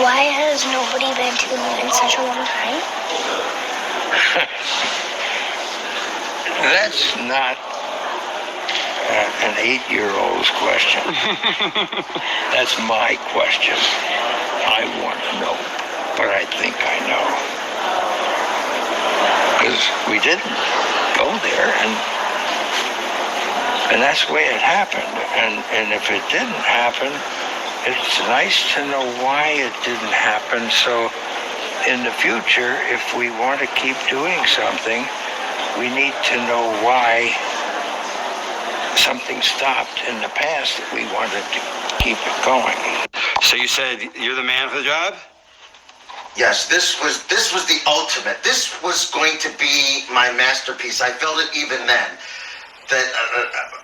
Why has nobody been to the moon in such a long time? That's not an 8-year-old's question. That's my question. I want to know, but I think I know. Because we didn't go there, and that's the way it happened. And if it didn't happen, it's nice to know why it didn't happen. So in the future, if we want to keep doing something, we need to know why something stopped in the past that we wanted to keep it going. So you said you're the man for the job? Yes, this was the ultimate. This was going to be my masterpiece. I felt it even then. That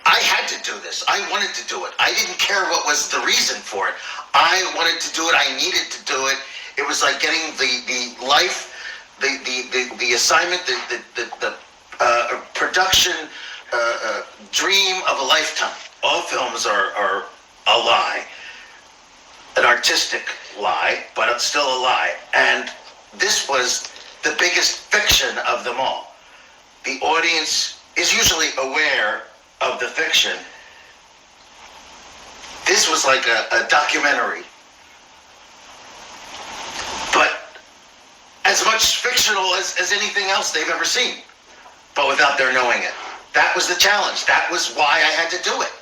I had to do this. I wanted to do it. I didn't care what was the reason for it. I wanted to do it. I needed to do it. It was like getting the life, the assignment, the production dream of a lifetime. All films are a lie, an artistic lie, but it's still a lie. And this was the biggest fiction of them all. The audience is usually aware of the fiction. This was like a documentary, but as much fictional as anything else they've ever seen, but without their knowing it. That was the challenge. That was why I had to do it.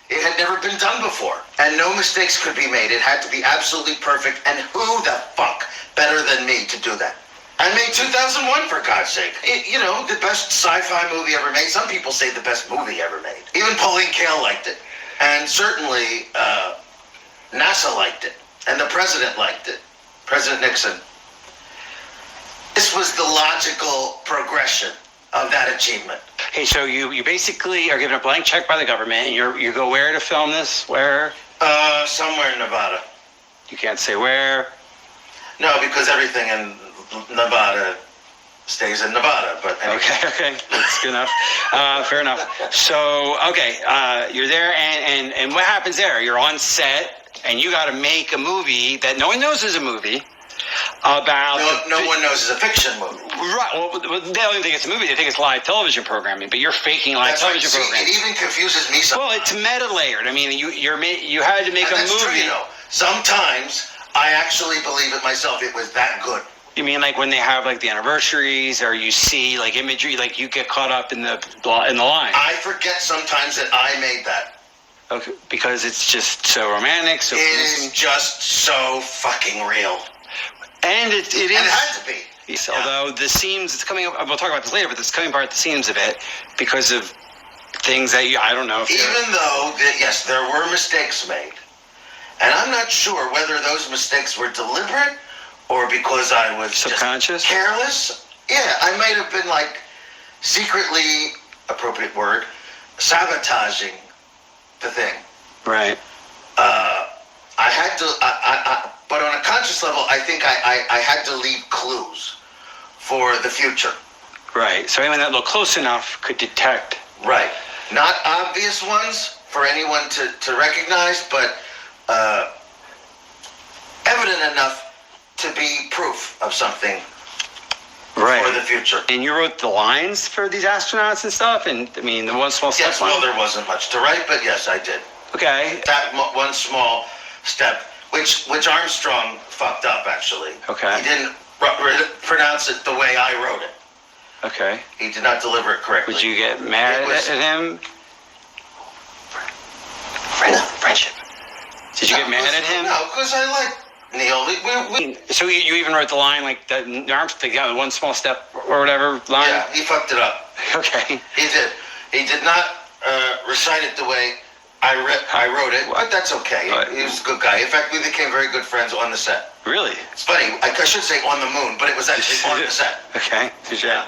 It had never been done before, and no mistakes could be made. It had to be absolutely perfect, and who the fuck better than me to do that? I made 2001, for God's sake. The best sci-fi movie ever made. Some people say the best movie ever made. Even Pauline Kael liked it. And certainly NASA liked it. And the president liked it. President Nixon. This was the logical progression of that achievement. Hey, so you basically are given a blank check by the government, and you go where to film this? Where? Somewhere in Nevada. You can't say where? No, because everything in Nevada stays in Nevada, but anyway. Okay, that's good enough. Fair enough. So, you're there, and what happens there? You're on set, and you got to make a movie that no one knows is a movie about... No one knows it's a fiction movie. Right. Well, they don't even think it's a movie. They think it's live television programming, but you're faking live television programming. It even confuses me sometimes. Well, it's meta-layered. I mean, you had to make a movie. True, Sometimes I actually believe it myself. It was that good. You mean like when they have like the anniversaries, or you see like imagery, like you get caught up in the line? I forget sometimes that I made that. Okay, because it's just so romantic. So it is just so fucking real. And it is. And it had to be. Yes, yeah. Although the seams, it's coming up. We'll talk about this later, but it's coming apart the seams of it because of things that I don't know. Even though yes, there were mistakes made, and I'm not sure whether those mistakes were deliberate or because I was subconscious, just careless. Yeah, I might have been like secretly, appropriate word, sabotaging the thing. Right. I had to, but on a conscious level, I think I had to leave clues for the future. Right. So anyone that looked close enough could detect. Right. Not obvious ones for anyone to recognize, but evident enough to be proof of something right. for the future. And you wrote the lines for these astronauts and stuff? And I mean, the one small step. Yes, well, there wasn't much to write, but yes, I did. Okay. That one small step, which Armstrong fucked up, actually. Okay. He didn't pronounce it the way I wrote it. Okay. He did not deliver it correctly. Would you get mad at him? Friendship. Did you get mad at him? No, because I like Neil. So you even wrote the line like the Armstrong, one small step or whatever line? Yeah, he fucked it up. Okay. He did. He did not recite it the way I wrote it, but that's okay. He was a good guy. In fact, we became very good friends on the set. Really? It's funny. I should say on the moon, but it was actually on the set. Okay. Yeah.